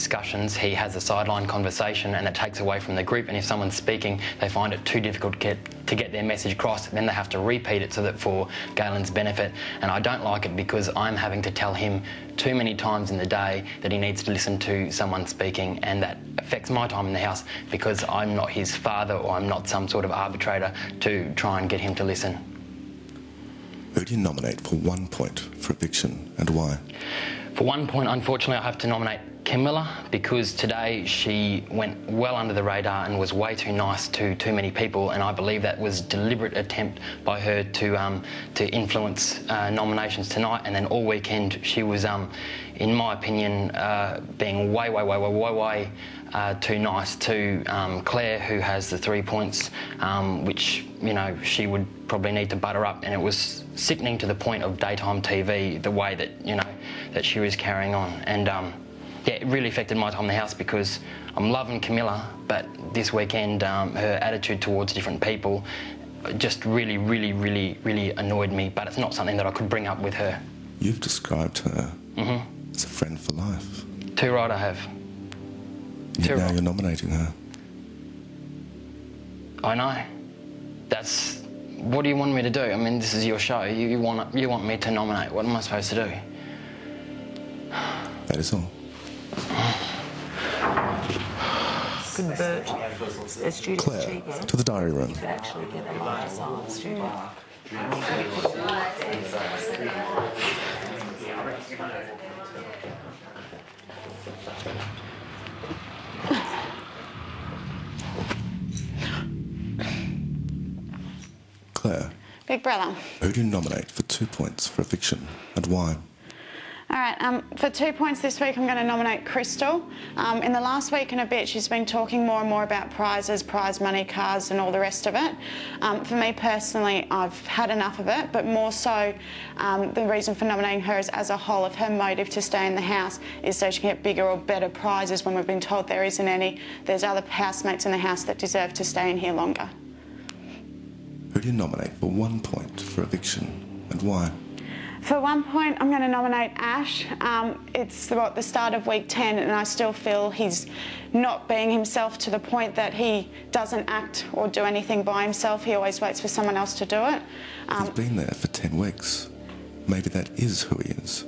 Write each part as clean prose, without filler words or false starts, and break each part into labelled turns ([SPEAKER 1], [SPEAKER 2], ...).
[SPEAKER 1] discussions, he has a sideline conversation and it takes away from the group, and if someone's speaking, they find it too difficult to get their message across, then they have to repeat it so that for Galen's benefit. And I don't like it because I'm having to tell him too many times in the day that he needs to listen to someone speaking, and that affects my time in the house because I'm not his father, or I'm not some sort of arbitrator to try and get him to listen.
[SPEAKER 2] Who do you nominate for 1 point for eviction, and why?
[SPEAKER 1] For 1 point, unfortunately, I have to nominate Camilla, because today she went well under the radar and was way too nice to too many people, and I believe that was a deliberate attempt by her to influence nominations tonight. And then all weekend she was, in my opinion, being way too nice to Claire, who has the 3 points, which, you know, she would probably need to butter up. And it was sickening to the point of daytime TV, the way that, you know, that she was carrying on. And yeah, it really affected my time in the house because I'm loving Camilla, but this weekend her attitude towards different people just really annoyed me. But it's not something that I could bring up with her.
[SPEAKER 2] You've described her as a friend for life.
[SPEAKER 1] Too right I have.
[SPEAKER 2] Yet now you're nominating her.
[SPEAKER 1] I know. That's... What do you want me to do? I mean, this is your show. You want me to nominate. What am I supposed to do?
[SPEAKER 2] That is all.
[SPEAKER 3] Good Bert.
[SPEAKER 2] Claire, to the diary room. Claire.
[SPEAKER 4] Big Brother.
[SPEAKER 2] Who do you nominate for 2 points for eviction, and why?
[SPEAKER 4] All right, for 2 points this week, I'm going to nominate Crystal. In the last week and a bit, she's been talking more and more about prizes, prize money, cars and all the rest of it. For me personally, I've had enough of it, but more so the reason for nominating her is as a whole of her motive to stay in the house is so she can get bigger or better prizes when we've been told there isn't any. There's other housemates in the house that deserve to stay in here longer.
[SPEAKER 2] Who do you nominate for 1 point for eviction, and why?
[SPEAKER 4] For 1 point, I'm going to nominate Ash. It's the start of week 10, and I still feel he's not being himself to the point that he doesn't act or do anything by himself. He always waits for someone else to do it.
[SPEAKER 2] He's been there for 10 weeks. Maybe that is who he is.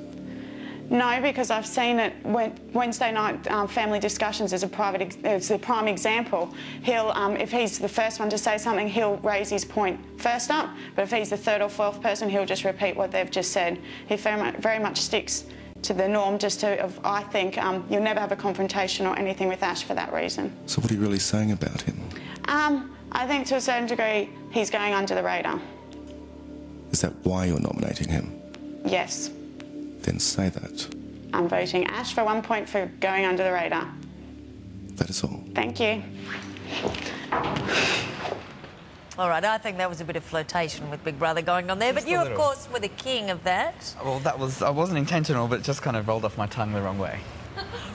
[SPEAKER 4] No, because I've seen it. Wednesday night family discussions is a prime example. He'll, if he's the first one to say something, he'll raise his point first up. But if he's the third or fourth person, he'll just repeat what they've just said. He very much sticks to the norm. I think you'll never have a confrontation or anything with Ash for that reason.
[SPEAKER 2] So what are you really saying about him?
[SPEAKER 4] I think to a certain degree he's going under the radar.
[SPEAKER 2] Is that why you're nominating him?
[SPEAKER 4] Yes.
[SPEAKER 2] Then say that.
[SPEAKER 4] I'm voting Ash for 1 point for going under the radar.
[SPEAKER 2] That is all.
[SPEAKER 4] Thank you.
[SPEAKER 3] All right, I think that was a bit of flirtation with Big Brother going on there, but you, of course, were the king of that.
[SPEAKER 5] Well, I wasn't intentional, but it just kind of rolled off my tongue the wrong way.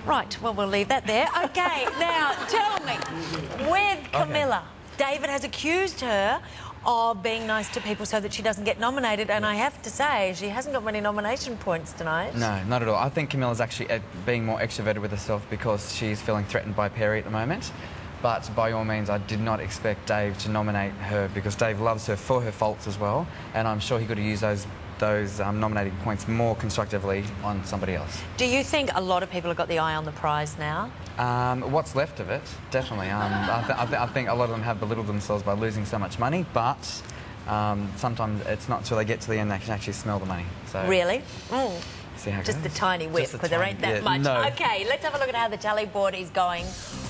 [SPEAKER 3] Right, well, we'll leave that there. OK, now, tell me, with Camilla, David has accused her of being nice to people so that she doesn't get nominated, and I have to say, she hasn't got many nomination points tonight.
[SPEAKER 5] No, not at all. I think Camilla's actually being more extroverted with herself because she's feeling threatened by Perry at the moment. But by all means, I did not expect Dave to nominate her because Dave loves her for her faults as well, and I'm sure he could have used those nominating points more constructively on somebody else.
[SPEAKER 3] Do you think a lot of people have got the eye on the prize now?
[SPEAKER 5] What's left of it, definitely. I think a lot of them have belittled themselves by losing so much money, but sometimes it's not until they get to the end they can actually smell the money. So
[SPEAKER 3] really?
[SPEAKER 5] See how it
[SPEAKER 3] just
[SPEAKER 5] goes.
[SPEAKER 3] the tiny whip, but there ain't that much.
[SPEAKER 5] No.
[SPEAKER 3] OK, let's have a look at how the tally board is going.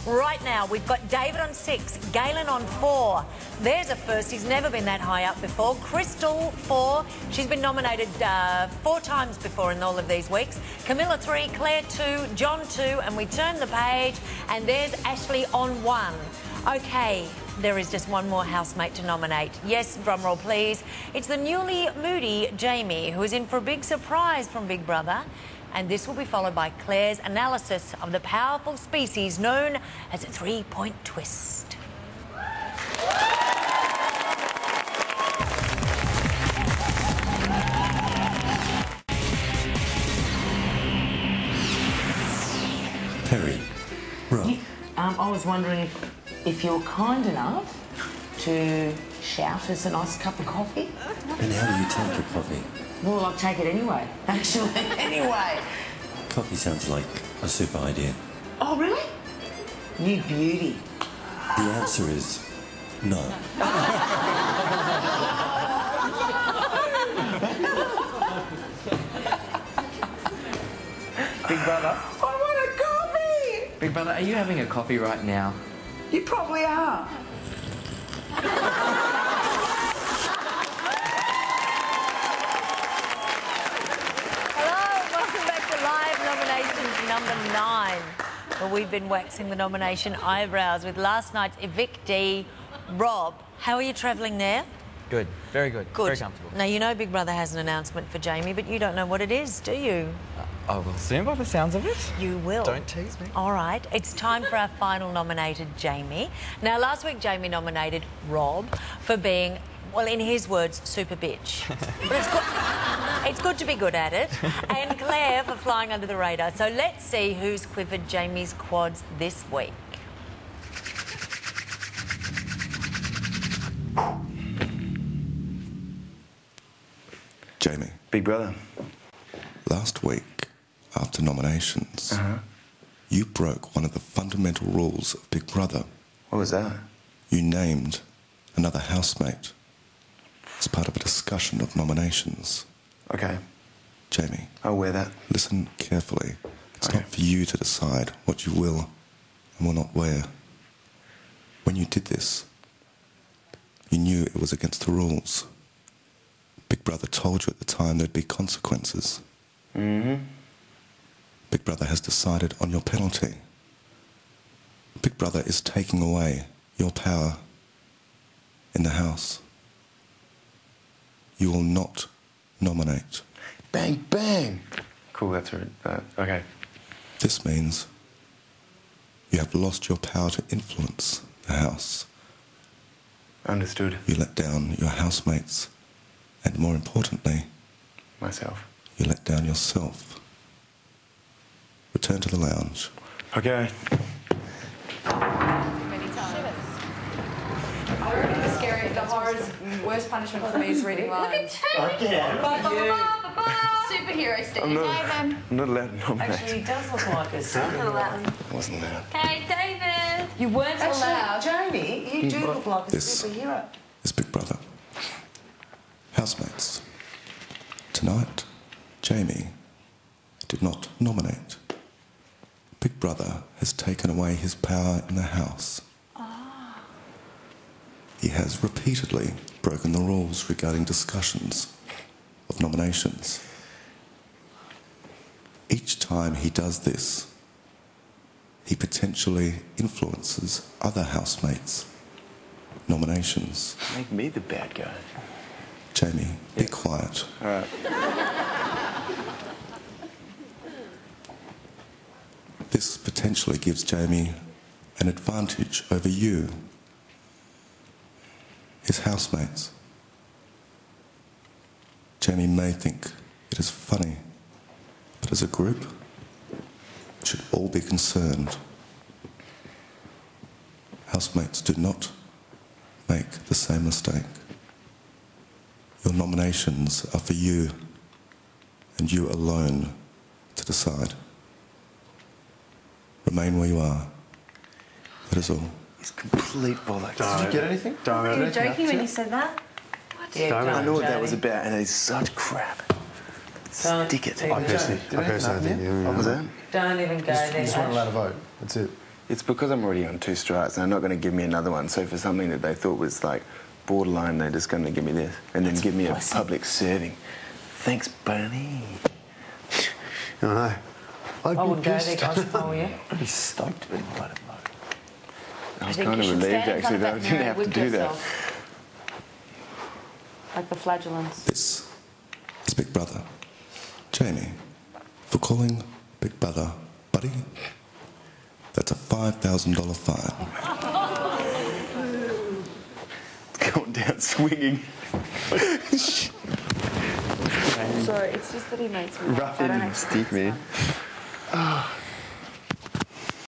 [SPEAKER 3] Right now, we've got David on 6, Galen on 4. There's a first. He's never been that high up before. Crystal, 4. She's been nominated 4 times before in all of these weeks. Camilla, 3. Claire, 2. John, 2. And we turn the page, and there's Ashley on 1. OK, there is just one more housemate to nominate. Yes, drumroll please. It's the newly moody Jamie, who is in for a big surprise from Big Brother. And this will be followed by Claire's analysis of the powerful species known as a 3-point twist.
[SPEAKER 2] Terry. Right.
[SPEAKER 6] I was wondering if you're kind enough to shout us a nice cup of coffee.
[SPEAKER 7] And how do you take your coffee?
[SPEAKER 6] Well, I'll take it anyway, actually. Anyway.
[SPEAKER 7] Coffee sounds like a super idea.
[SPEAKER 6] Oh, really? You beauty.
[SPEAKER 7] The answer is no.
[SPEAKER 8] Big brother?
[SPEAKER 6] I want a coffee!
[SPEAKER 8] Big brother, are you having a coffee right now?
[SPEAKER 6] You probably are.
[SPEAKER 3] Hello, welcome back to Live Nominations number 9. Well, we've been waxing the nomination eyebrows with last night's evictee, Rob. How are you travelling there?
[SPEAKER 5] Good, very good,
[SPEAKER 3] Good.
[SPEAKER 5] very comfortable.
[SPEAKER 3] Now, you know Big Brother has an announcement for Jamie, but you don't know what it is, do you?
[SPEAKER 5] I will soon by the sounds of it.
[SPEAKER 3] You will.
[SPEAKER 5] Don't tease me.
[SPEAKER 3] All right, it's time for our final nominated, Jamie. Now, last week, Jamie nominated Rob for being, well, in his words, super bitch. But it's good to be good at it. And Claire for flying under the radar. So let's see who's quivered Jamie's quads this week.
[SPEAKER 2] Jamie,
[SPEAKER 8] Big brother.
[SPEAKER 2] last week, after nominations, you broke one of the fundamental rules of Big Brother.
[SPEAKER 8] What was that?
[SPEAKER 2] You named another housemate as part of a discussion of nominations.
[SPEAKER 8] Okay,
[SPEAKER 2] Jamie,
[SPEAKER 8] I'll wear that.
[SPEAKER 2] listen carefully. It's
[SPEAKER 8] Okay.
[SPEAKER 2] not for you to decide what you will and will not wear. When you did this, you knew it was against the rules. Big Brother told you at the time there'd be consequences.
[SPEAKER 8] Mm-hmm.
[SPEAKER 2] Big Brother has decided on your penalty. Big Brother is taking away your power in the house. You will not nominate.
[SPEAKER 8] Bang, bang! Cool, that's right. Okay.
[SPEAKER 2] This means you have lost your power to influence the house.
[SPEAKER 8] Understood.
[SPEAKER 2] You let down your housemates, and more importantly,
[SPEAKER 8] Myself.
[SPEAKER 2] you let down yourself. Return to the lounge.
[SPEAKER 8] Okay.
[SPEAKER 9] The horror's worst punishment for me is reading lines. Superhero stage.
[SPEAKER 8] I'm not allowed to nominate.
[SPEAKER 6] Actually, he does look like a superhero.
[SPEAKER 8] I wasn't allowed.
[SPEAKER 9] Hey, David.
[SPEAKER 6] You weren't
[SPEAKER 9] Actually,
[SPEAKER 6] allowed. Jamie, you do look like a
[SPEAKER 2] This-
[SPEAKER 6] superhero.
[SPEAKER 2] Is Big Brother. Housemates. Tonight, Jamie did not nominate. Big Brother has taken away his power in the house. He has repeatedly broken the rules regarding discussions of nominations. Each time he does this, he potentially influences other housemates' nominations.
[SPEAKER 8] Make me the bad guy.
[SPEAKER 2] Jamie, be quiet.
[SPEAKER 8] All right.
[SPEAKER 2] This potentially gives Jamie an advantage over you, his housemates. Jamie may think it is funny, but as a group, we should all be concerned. Housemates do not make the same mistake. Your nominations are for you, and you alone to decide. Remain where you are. That is all.
[SPEAKER 8] It's complete bollocks.
[SPEAKER 10] Did you get anything?
[SPEAKER 9] Were you joking when you said that?
[SPEAKER 6] Yeah,
[SPEAKER 8] I know what that
[SPEAKER 6] Jamie.
[SPEAKER 8] was about, and it's such crap.
[SPEAKER 6] Don't
[SPEAKER 8] Stick it.
[SPEAKER 6] even-
[SPEAKER 10] I personally think
[SPEAKER 8] What was that?
[SPEAKER 6] Don't even go there.
[SPEAKER 10] you just weren't allowed to vote. That's it.
[SPEAKER 8] It's because I'm already on 2 strikes, and they're not going to give me another one. So for something that they thought was like borderline, they're just going to give me this, and then give me a public serving. Thanks, Barney.
[SPEAKER 10] I know.
[SPEAKER 6] I wouldn't go there, guys, if I were you.
[SPEAKER 8] I'd be stoked to be invited, mate. I was
[SPEAKER 9] think
[SPEAKER 8] kind
[SPEAKER 9] you
[SPEAKER 8] of
[SPEAKER 9] should
[SPEAKER 8] relieved
[SPEAKER 9] stand in
[SPEAKER 8] actually
[SPEAKER 9] front
[SPEAKER 8] that I
[SPEAKER 9] of
[SPEAKER 8] didn't
[SPEAKER 9] mirror
[SPEAKER 8] have to
[SPEAKER 9] and
[SPEAKER 8] do
[SPEAKER 9] whip
[SPEAKER 8] that.
[SPEAKER 9] yourself. Like the flagellants.
[SPEAKER 2] This is Big Brother. Jamie, for calling Big Brother buddy, that's a $5,000 fine.
[SPEAKER 8] Going down swinging.
[SPEAKER 9] Sorry, it's just that he makes me laugh.
[SPEAKER 8] Rough
[SPEAKER 9] I
[SPEAKER 8] end
[SPEAKER 9] don't
[SPEAKER 8] of the
[SPEAKER 9] actually
[SPEAKER 8] stick, man.
[SPEAKER 9] understand.